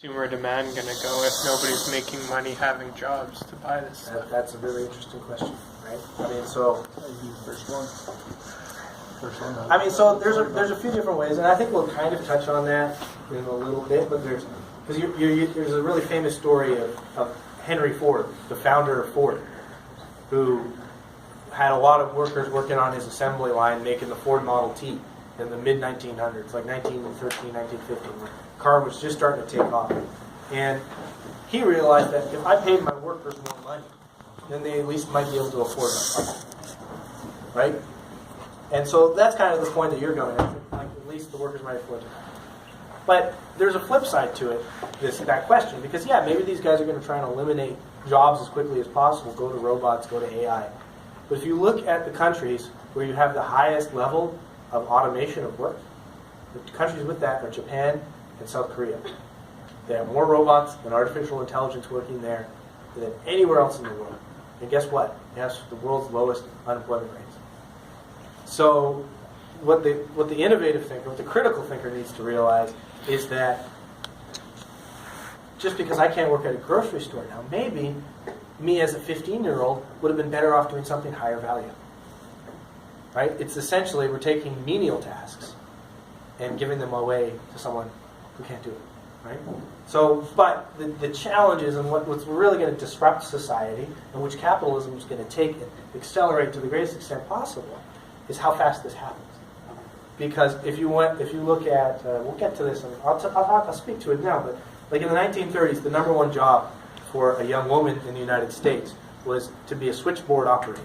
consumer demand going to go if nobody's making money having jobs to buy this stuff? That's a really interesting question, right? I mean, so First one. so there's a few different ways, and I think we'll kind of touch on that in a little bit. But there's a really famous story of Henry Ford, the founder of Ford, who had a lot of workers working on his assembly line making the Ford Model T in the mid 1900s, like 1913, 1915, when the car was just starting to take off. And he realized that if I paid my workers more money, then they at least might be able to afford my car. Right? And so that's kind of the point that you're going at. Like, at least the workers might afford it. But there's a flip side to it, that question, because maybe these guys are going to try and eliminate jobs as quickly as possible, go to robots, go to AI. But if you look at the countries where you have the highest level of automation of work, the countries with that are Japan and South Korea. They have more robots and artificial intelligence working there than anywhere else in the world. And guess what? It has the world's lowest unemployment rates. So what the innovative thinker, what the critical thinker needs to realize is that just because I can't work at a grocery store now, maybe me as a 15-year-old would have been better off doing something higher value. Right? It's essentially we're taking menial tasks and giving them away to someone who can't do it. Right? So, but the challenge is, and what's really going to disrupt society, and which capitalism is going to take and accelerate to the greatest extent possible, is how fast this happens. Because if you look at, we'll get to this, and I'll speak to it now, but like in the 1930s, the number one job for a young woman in the United States was to be a switchboard operator.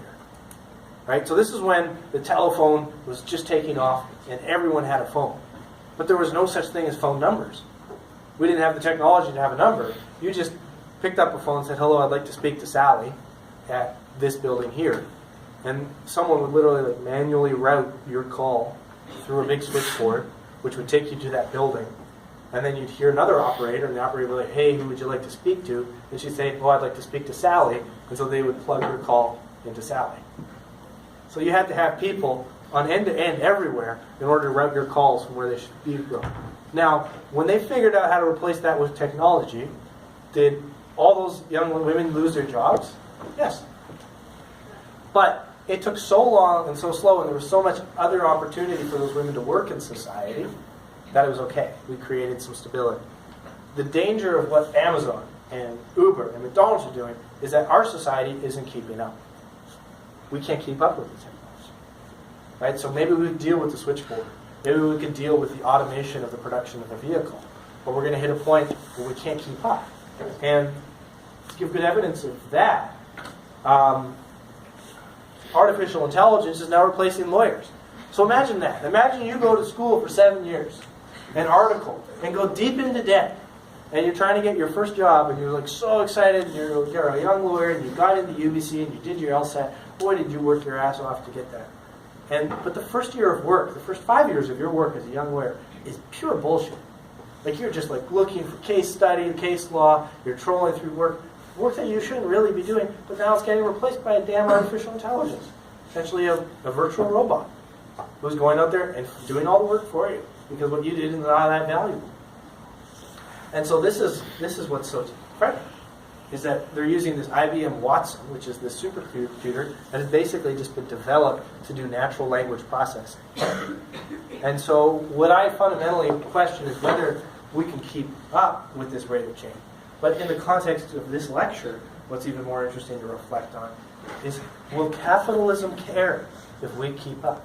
Right? So this is when the telephone was just taking off and everyone had a phone. But there was no such thing as phone numbers. We didn't have the technology to have a number. You just picked up a phone and said, "Hello, I'd like to speak to Sally at this building here." And someone would literally manually route your call through a big switchboard, which would take you to that building. And then you'd hear another operator, and the operator would be like, "Hey, who would you like to speak to?" And she'd say, "Oh, I'd like to speak to Sally." And so they would plug your call into Sally. So you had to have people on end-to-end everywhere in order to route your calls from where they should be. Now, when they figured out how to replace that with technology, did all those young women lose their jobs? Yes. But it took so long and so slow, and there was so much other opportunity for those women to work in society that it was okay. We created some stability. The danger of what Amazon and Uber and McDonald's are doing is that our society isn't keeping up. We can't keep up with the technology. Right? So maybe we could deal with the switchboard. Maybe we could deal with the automation of the production of a vehicle. But we're going to hit a point where we can't keep up. And to give good evidence of that, artificial intelligence is now replacing lawyers. So imagine that. Imagine you go to school for 7 years, an article, and go deep into debt. And you're trying to get your first job, and you're like so excited, and you're a young lawyer, and you got into UBC, and you did your LSAT. Boy, did you work your ass off to get that. But the first year of work, the first 5 years of your work as a young lawyer is pure bullshit. Like you're just like looking for case study, case law, you're trolling through work that you shouldn't really be doing, but now it's getting replaced by a damn artificial intelligence. Essentially a virtual robot who's going out there and doing all the work for you because what you did is not that valuable. And so this is what's so frightening, is that they're using this IBM Watson, which is this supercomputer that has basically just been developed to do natural language processing. And so what I fundamentally question is whether we can keep up with this rate of change. But in the context of this lecture, what's even more interesting to reflect on is, will capitalism care if we keep up?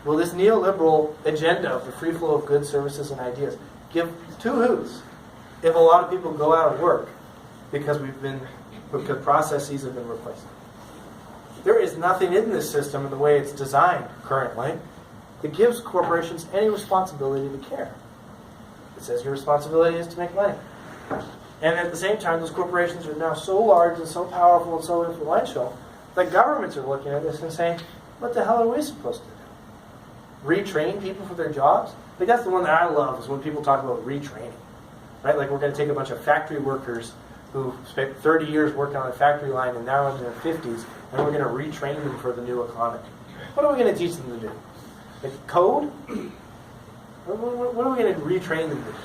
Will this neoliberal agenda of the free flow of goods, services, and ideas give two hoots if a lot of people go out of work because processes have been replaced? There is nothing in this system in the way it's designed currently that gives corporations any responsibility to care. It says your responsibility is to make money. And at the same time, those corporations are now so large and so powerful and so influential that governments are looking at this and saying, what the hell are we supposed to do? Retrain people for their jobs? Like that's the one that I love, is when people talk about retraining. Right? Like we're going to take a bunch of factory workers who spent 30 years working on a factory line and now in their 50s, and we're going to retrain them for the new economy. What are we going to teach them to do? Like code? What are we going to retrain them to do?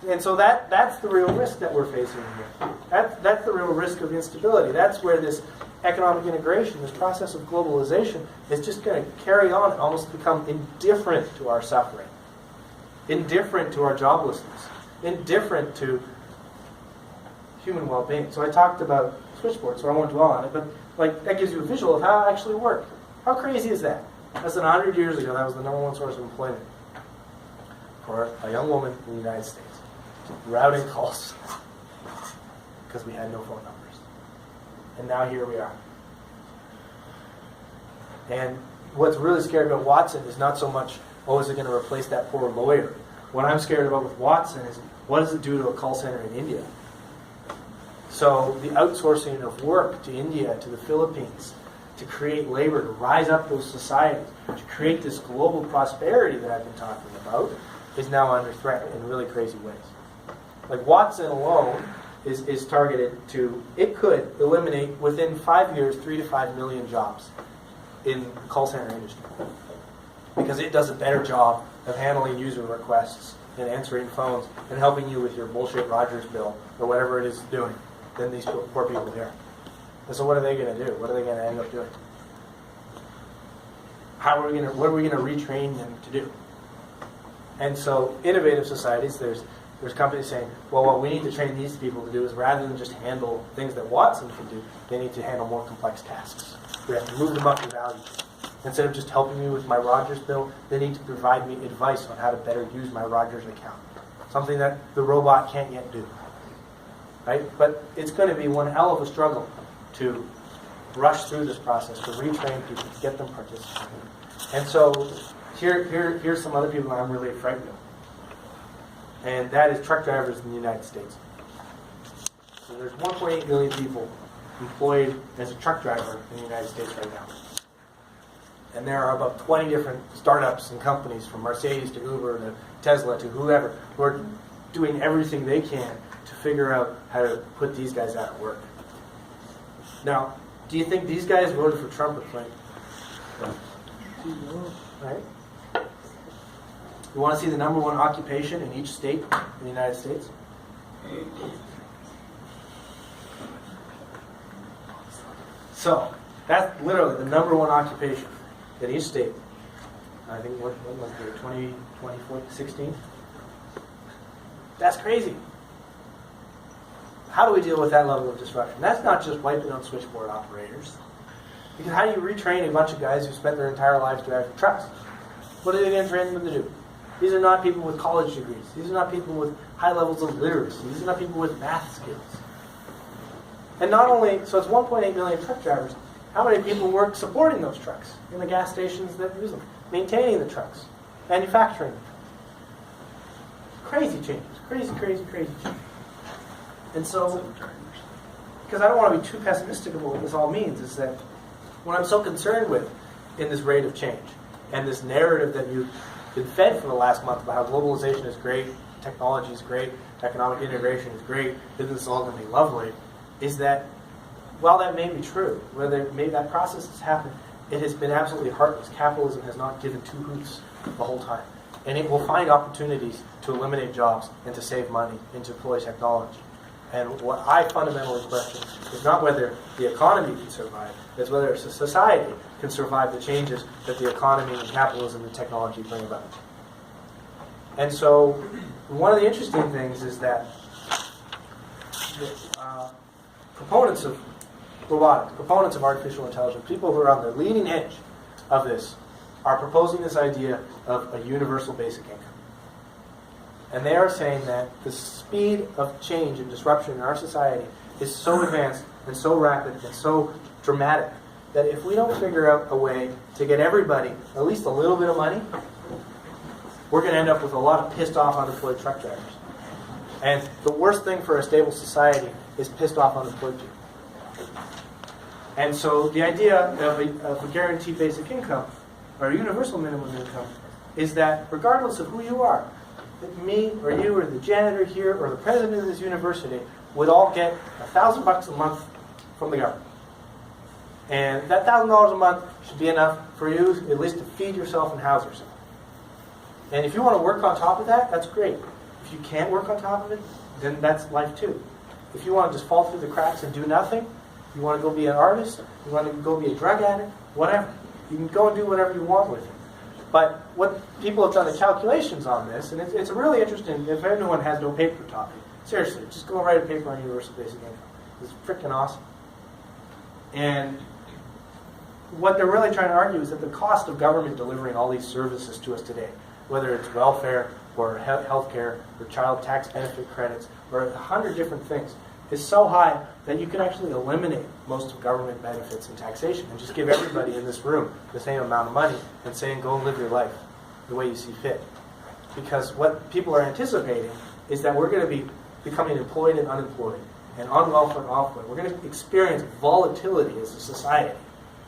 And so that's the real risk that we're facing here. That's the real risk of instability. That's where this economic integration, this process of globalization, is just going to carry on and almost become indifferent to our suffering, indifferent to our joblessness, indifferent to human well-being. So I talked about switchboard, so I won't dwell on it, but like that gives you a visual of how it actually worked. How crazy is that? Less than 100 years ago, that was the number one source of employment for a young woman in the United States. Routing calls because we had no phone numbers. And now here we are. And what's really scary about Watson is not so much, oh, is it going to replace that poor lawyer? What I'm scared about with Watson is, what does it do to a call center in India? So the outsourcing of work to India, to the Philippines, to create labor, to rise up those societies, to create this global prosperity that I've been talking about, is now under threat in really crazy ways. Like Watson alone is targeted to, it could eliminate within 5 years 3 to 5 million jobs in the call center industry. Because it does a better job of handling user requests and answering phones and helping you with your bullshit Rogers bill or whatever it is doing than these poor people here. And so what are they going to do? What are they going to end up doing? What are we going to retrain them to do? And so innovative societies, there's companies saying, well, what we need to train these people to do is rather than just handle things that Watson can do, they need to handle more complex tasks. We have to move them up the value chain. Instead of just helping me with my Rogers bill, they need to provide me advice on how to better use my Rogers account. Something that the robot can't yet do. Right? But it's going to be one hell of a struggle to rush through this process, to retrain people, to get them participating. And so here's some other people that I'm really frightened of. And that is truck drivers in the United States. So there's 1.8 million people employed as a truck driver in the United States right now. And there are about 20 different startups and companies, from Mercedes to Uber to Tesla to whoever, who are doing everything they can to figure out how to put these guys out of work. Now, do you think these guys voted for Trump or Clinton? Right? You want to see the number one occupation in each state in the United States? So, that's literally the number one occupation in each state. I think, what was it, 2016? That's crazy. How do we deal with that level of disruption? That's not just wiping out switchboard operators. Because how do you retrain a bunch of guys who spent their entire lives driving trucks? What are they going to train them to do? These are not people with college degrees. These are not people with high levels of literacy. These are not people with math skills. And not only, so it's 1.8 million truck drivers. How many people work supporting those trucks in the gas stations that use them? Maintaining the trucks. Manufacturing them. Crazy changes. Crazy, crazy, crazy changes. And so, because I don't want to be too pessimistic about what this all means, is that what I'm so concerned with in this rate of change and this narrative that you've been fed for the last month about how globalization is great, technology is great, economic integration is great, business is all going to be lovely, is that while that may be true, whether maybe that process has happened, it has been absolutely heartless. Capitalism has not given two hoots the whole time. And it will find opportunities to eliminate jobs and to save money and to deploy technology. And what I fundamentally question is not whether the economy can survive, it's whether a society can survive the changes that the economy and capitalism and technology bring about. And so one of the interesting things is that proponents of robotics, proponents of artificial intelligence, people who are on the leading edge of this, are proposing this idea of a universal basic income. And they are saying that the speed of change and disruption in our society is so advanced and so rapid and so dramatic that if we don't figure out a way to get everybody at least a little bit of money, we're going to end up with a lot of pissed off unemployed truck drivers. And the worst thing for a stable society is pissed off unemployed people. And so the idea of a guaranteed basic income, or a universal minimum income, is that regardless of who you are, that me or you or the janitor here or the president of this university would all get $1,000 a month from the government. And that $1,000 a month should be enough for you at least to feed yourself and house yourself. And if you want to work on top of that, that's great. If you can't work on top of it, then that's life too. If you want to just fall through the cracks and do nothing, you want to go be an artist, you want to go be a drug addict, whatever. You can go and do whatever you want with it. But what people have done the calculations on this, and it's really interesting, if anyone has no paper topic, seriously, just go write a paper on universal basic income. It's freaking awesome. And what they're really trying to argue is that the cost of government delivering all these services to us today, whether it's welfare or health care or child tax benefit credits or 100 different things, is so high that you can actually eliminate most of government benefits and taxation and just give everybody in this room the same amount of money and say, go and live your life the way you see fit. Because what people are anticipating is that we're going to be becoming employed and unemployed, and on welfare and off welfare. We're going to experience volatility as a society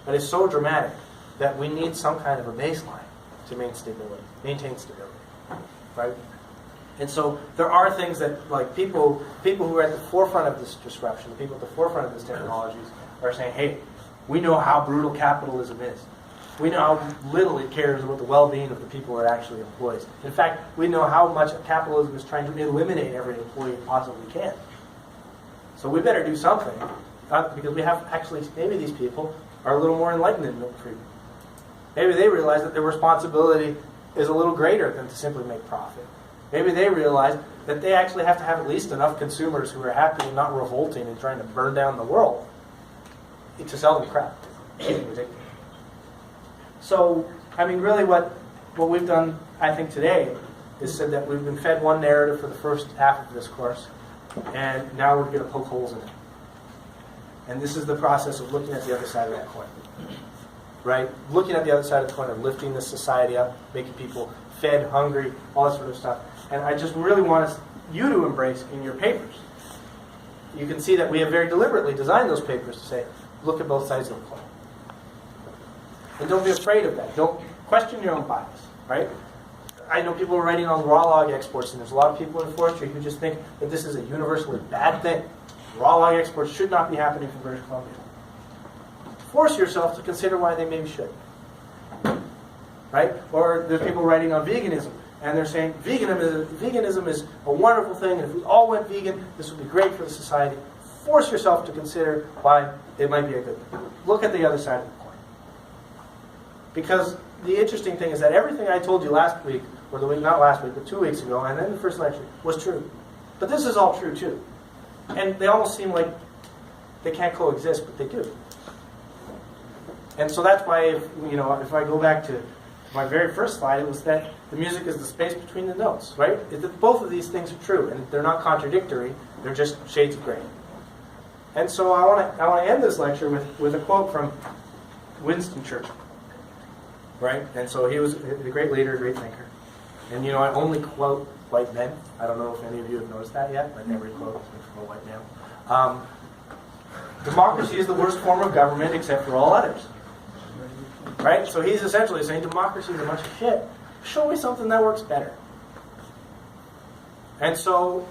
that is so dramatic that we need some kind of a baseline to maintain stability, right? And so there are things that, like people who are at the forefront of this disruption, the people at the forefront of these technologies, are saying, hey, we know how brutal capitalism is. We know how little it cares about the well-being of the people it actually employs. In fact, we know how much capitalism is trying to eliminate every employee it possibly can. So we better do something, because we have actually, maybe these people are a little more enlightened than Milton Friedman. Maybe they realize that their responsibility is a little greater than to simply make profit. Maybe they realize that they actually have to have at least enough consumers who are happy and not revolting and trying to burn down the world to sell them crap. It's ridiculous. So, I mean, really what we've done, I think, today is said that we've been fed one narrative for the first half of this course, and now we're going to poke holes in it. And this is the process of looking at the other side of that coin. Right? Looking at the other side of the coin of lifting this society up, making people fed, hungry, all that sort of stuff. And I just really want you to embrace in your papers. You can see that we have very deliberately designed those papers to say, look at both sides of the coin. And don't be afraid of that. Don't question your own bias, right? I know people are writing on raw log exports, and there's a lot of people in forestry who just think that this is a universally bad thing. Raw log exports should not be happening from British Columbia. Force yourself to consider why they maybe should. Right? Or there's people writing on veganism, and they're saying veganism is a wonderful thing, and if we all went vegan, this would be great for the society. Force yourself to consider why it might be a good thing. Look at the other side of the coin. Because the interesting thing is that everything I told you last week, or the week, not last week, but 2 weeks ago, and then the first lecture, was true. But this is all true too. And they almost seem like they can't coexist, but they do. And so that's why, if I go back to my very first slide, it was that the music is the space between the notes, right? Both of these things are true, and they're not contradictory. They're just shades of gray. And so I want to end this lecture with a quote from Winston Churchill, right? And so he was a great leader, a great thinker. And I only quote white men. I don't know if any of you have noticed that yet, but every quote is from a white male. Democracy is the worst form of government except for all others. Right? So he's essentially saying democracy is a bunch of shit. Show me something that works better. And so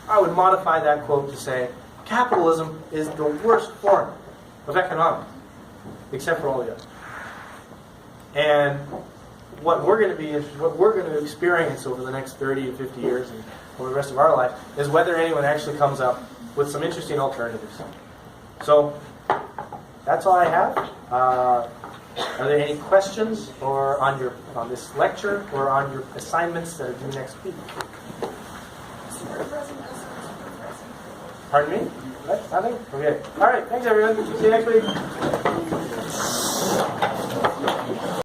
I would modify that quote to say, capitalism is the worst form of economics, except for all the others. And what we're going to experience over the next 30 to 50 years and over the rest of our life is whether anyone actually comes up with some interesting alternatives. So that's all I have. Are there any questions or on this lecture or on your assignments that are due next week? Pardon me? What? Nothing? Okay. All right. Thanks, everyone. See you next week.